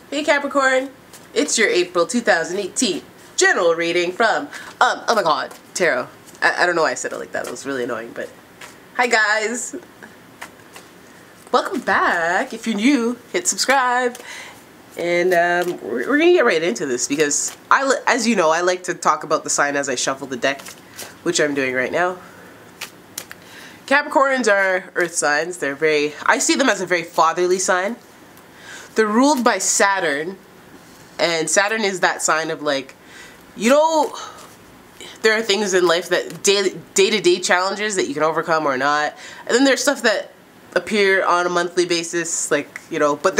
Hey Capricorn, it's your April 2018 general reading from oh my god, tarot. I don't know why I said it like that. It was really annoying, but hi guys. Welcome back. If you're new, hit subscribe. And we're gonna get right into this because as you know, I like to talk about the sign as I shuffle the deck, which I'm doing right now. Capricorns are earth signs. I see them as a very fatherly sign. They're ruled by Saturn, and Saturn is that sign of, like, you know, there are things in life that day-to-day challenges that you can overcome or not, and then there's stuff that appear on a monthly basis, like, you know, but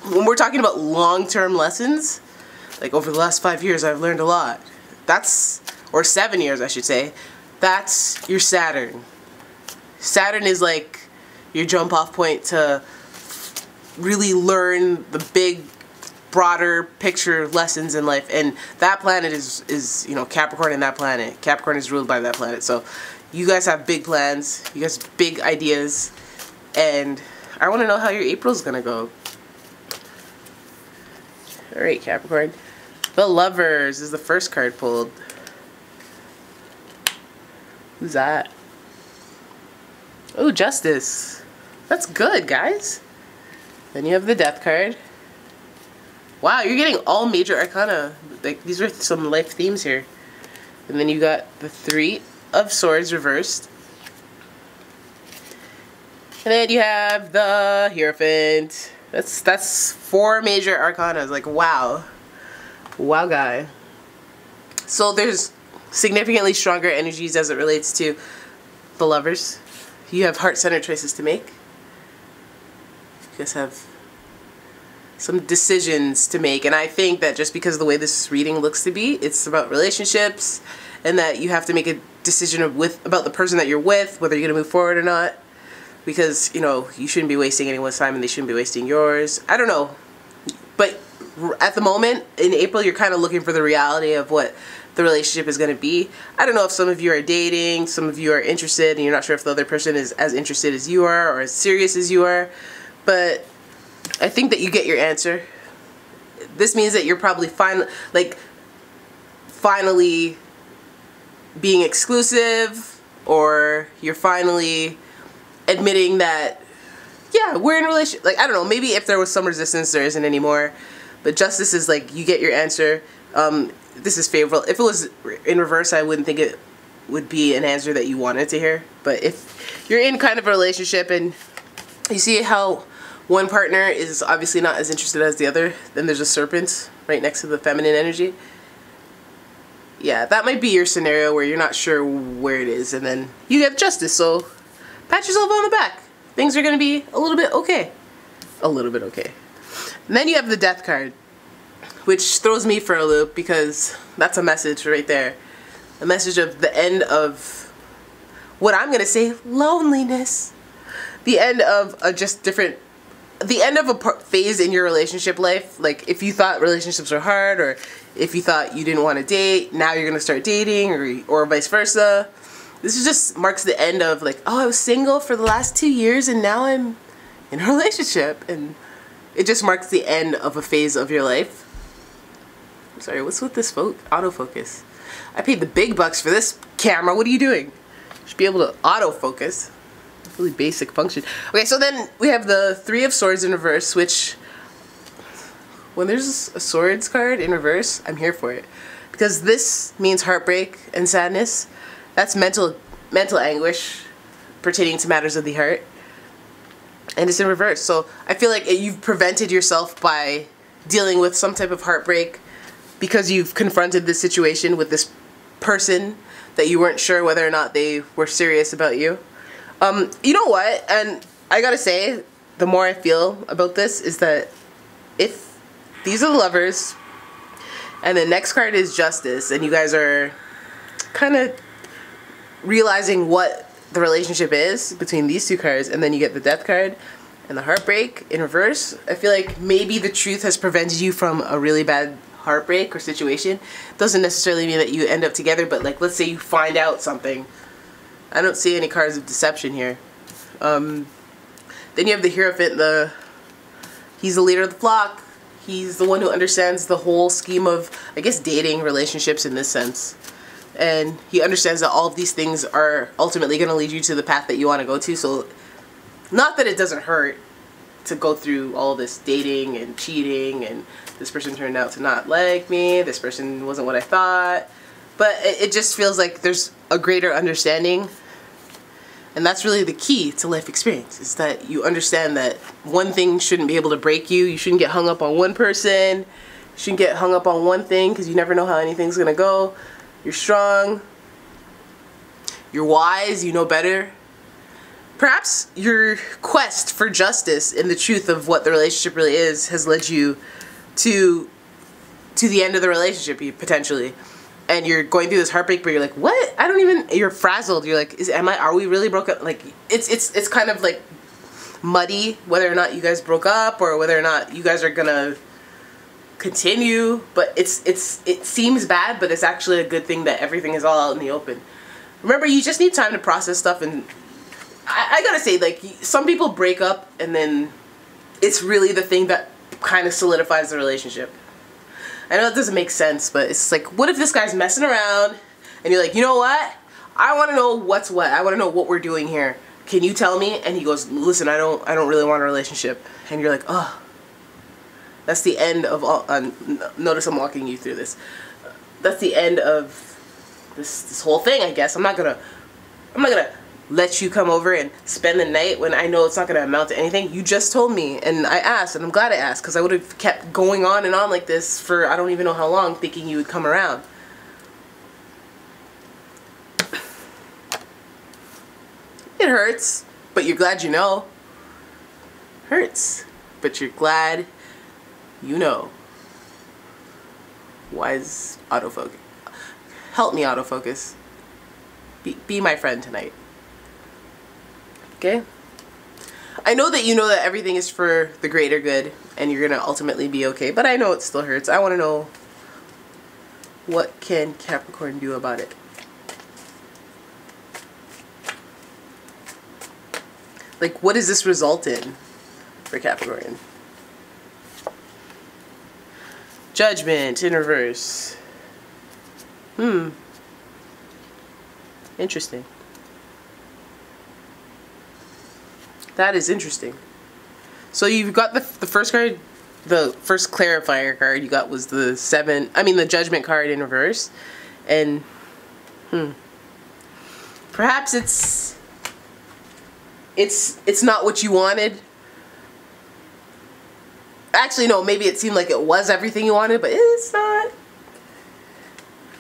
when we're talking about long-term lessons, like over the last 5 years I've learned a lot. Or 7 years I should say, that's your Saturn. Saturn is like your jump off point to really learn the big, broader picture lessons in life, and that planet is you know, Capricorn and that planet. Capricorn is ruled by that planet, so you guys have big plans, you guys have big ideas, and I want to know how your April's gonna go. Alright, Capricorn. The Lovers is the first card pulled. Who's that? Oh, Justice. That's good, guys. Then you have the Death card. Wow, you're getting all major arcana. Like, these are some life themes here. And then you got the Three of Swords reversed. And then you have the Hierophant. That's 4 major arcanas. Like, wow. Wow, guy. So there's significantly stronger energies as it relates to the Lovers. You have heart-centered choices to make. You guys have some decisions to make, and I think that just because of the way this reading looks to be, it's about relationships, and that you have to make a decision about the person that you're with, whether you're going to move forward or not, because, you know, you shouldn't be wasting anyone's time and they shouldn't be wasting yours. I don't know, but at the moment in April you're kind of looking for the reality of what the relationship is going to be. I don't know if some of you are dating, some of you are interested and you're not sure if the other person is as interested as you are or as serious as you are, but I think that you get your answer. This means that you're probably finally being exclusive, or you're finally admitting that, yeah, we're in a relationship. Like, I don't know, maybe if there was some resistance, there isn't anymore. But Justice is like, you get your answer. This is favorable. If it was in reverse, I wouldn't think it would be an answer that you wanted to hear. But if you're in kind of a relationship and you see how one partner is obviously not as interested as the other, then there's a Serpent right next to the feminine energy. Yeah, that might be your scenario where you're not sure where it is, and then you get Justice, so pat yourself on the back. Things are going to be a little bit okay. A little bit okay. And then you have the Death card, which throws me for a loop because that's a message right there. A message of the end of what I'm going to say, loneliness. The end of the end of a phase in your relationship life. Like, if you thought relationships were hard, or if you thought you didn't want to date, now you're going to start dating, or vice versa. This just marks the end of, like, oh, I was single for the last 2 years and now I'm in a relationship. And it just marks the end of a phase of your life. I'm sorry, what's with this autofocus? I paid the big bucks for this camera. What are you doing? You should be able to autofocus. Really basic function. Okay, so then we have the Three of Swords in reverse, which, when there's a Swords card in reverse, I'm here for it. Because this means heartbreak and sadness. That's mental anguish pertaining to matters of the heart. And it's in reverse. So I feel like you've prevented yourself by dealing with some type of heartbreak because you've confronted this situation with this person that you weren't sure whether or not they were serious about you. You know what? And I gotta say, the more I feel about this is that if these are the Lovers and the next card is Justice, and you guys are kind of realizing what the relationship is between these two cards, and then you get the Death card and the heartbreak in reverse, I feel like maybe the truth has prevented you from a really bad heartbreak or situation. Doesn't necessarily mean that you end up together, but, like, let's say you find out something. I don't see any cards of deception here. Then you have the Hierophant. He's the leader of the flock. He's the one who understands the whole scheme of, I guess, dating, relationships in this sense. And he understands that all of these things are ultimately going to lead you to the path that you want to go to. So, not that it doesn't hurt to go through all this dating and cheating, and this person turned out to not like me, this person wasn't what I thought. But it just feels like there's a greater understanding. And that's really the key to life experience, is that you understand that one thing shouldn't be able to break you. You shouldn't get hung up on one person. You shouldn't get hung up on one thing, because you never know how anything's going to go. You're strong. You're wise. You know better. Perhaps your quest for justice and the truth of what the relationship really is has led you to the end of the relationship, potentially. And you're going through this heartbreak, but you're like, what? I don't even, you're frazzled. You're like, are we really broke up? Like, it's kind of like muddy whether or not you guys broke up or whether or not you guys are gonna continue. But it seems bad, but it's actually a good thing that everything is all out in the open. Remember, you just need time to process stuff. And I gotta say, like, some people break up and then it's really the thing that kind of solidifies the relationship. I know it doesn't make sense, but it's like, what if this guy's messing around and you're like, you know what? I want to know what's what. I want to know what we're doing here. Can you tell me? And he goes, listen, I don't really want a relationship. And you're like, oh, that's the end of all. Notice I'm walking you through this. That's the end of this whole thing, I guess. I'm not gonna let you come over and spend the night when I know it's not going to amount to anything. You just told me, and I asked, and I'm glad I asked, because I would have kept going on and on like this for I don't even know how long, thinking you would come around. It hurts, but you're glad you know. Hurts, but you're glad you know. Wise autofocus. Help me autofocus. Be my friend tonight. Okay? I know that you know that everything is for the greater good and you're going to ultimately be okay, but I know it still hurts. I want to know, what can Capricorn do about it? Like, what does this result in for Capricorn? Judgment in reverse. Interesting. That is interesting. So you've got the first card, the first clarifier card you got was the the Judgment card in reverse. And perhaps it's not what you wanted. Actually, no, maybe it seemed like it was everything you wanted, but it's not.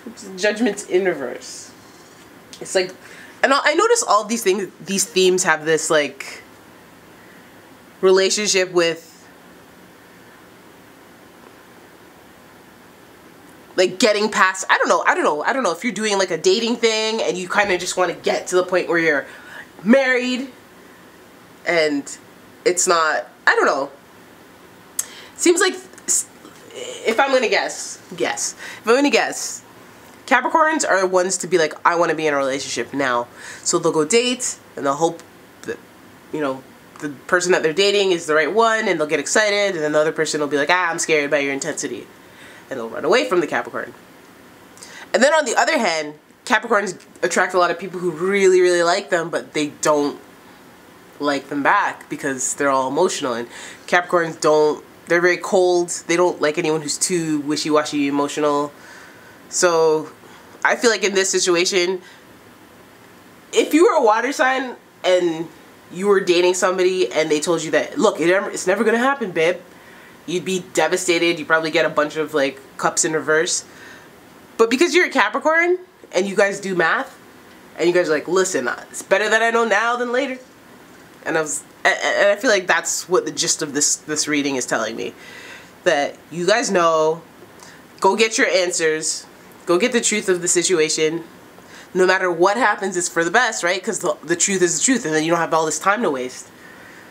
It's Judgment's in reverse. It's like, and I notice all of these things, these themes have this like relationship with like getting past, I don't know if you're doing like a dating thing and you kind of just want to get to the point where you're married and it's not, I don't know. Seems like, if I'm gonna guess, if I'm gonna guess, Capricorns are the ones to be like, I want to be in a relationship now. So they'll go date and they'll hope that, you know, the person that they're dating is the right one, and they'll get excited, and then the other person will be like, I'm scared by your intensity, and they'll run away from the Capricorn. And then on the other hand, Capricorns attract a lot of people who really, really like them, but they don't like them back because they're all emotional, and Capricorns they're very cold. They don't like anyone who's too wishy-washy emotional. So I feel like in this situation, if you were a water sign and you were dating somebody and they told you that, look, it's never gonna happen, babe, you'd be devastated. You'd probably get a bunch of like cups in reverse. But because you're a Capricorn and you guys do math and you guys are like, listen, it's better that I know now than later. And I feel like that's what the gist of this reading is telling me. That you guys know, go get your answers, go get the truth of the situation. No matter what happens, it's for the best, right? Because the truth is the truth, and then you don't have all this time to waste.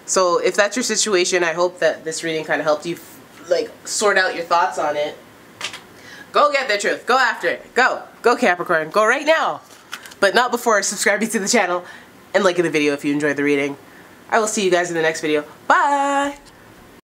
So if that's your situation, I hope that this reading kind of helped you like sort out your thoughts on it. Go get the truth. Go after it. Go Capricorn. Go right now. But not before subscribing to the channel and liking the video if you enjoyed the reading. I will see you guys in the next video. Bye!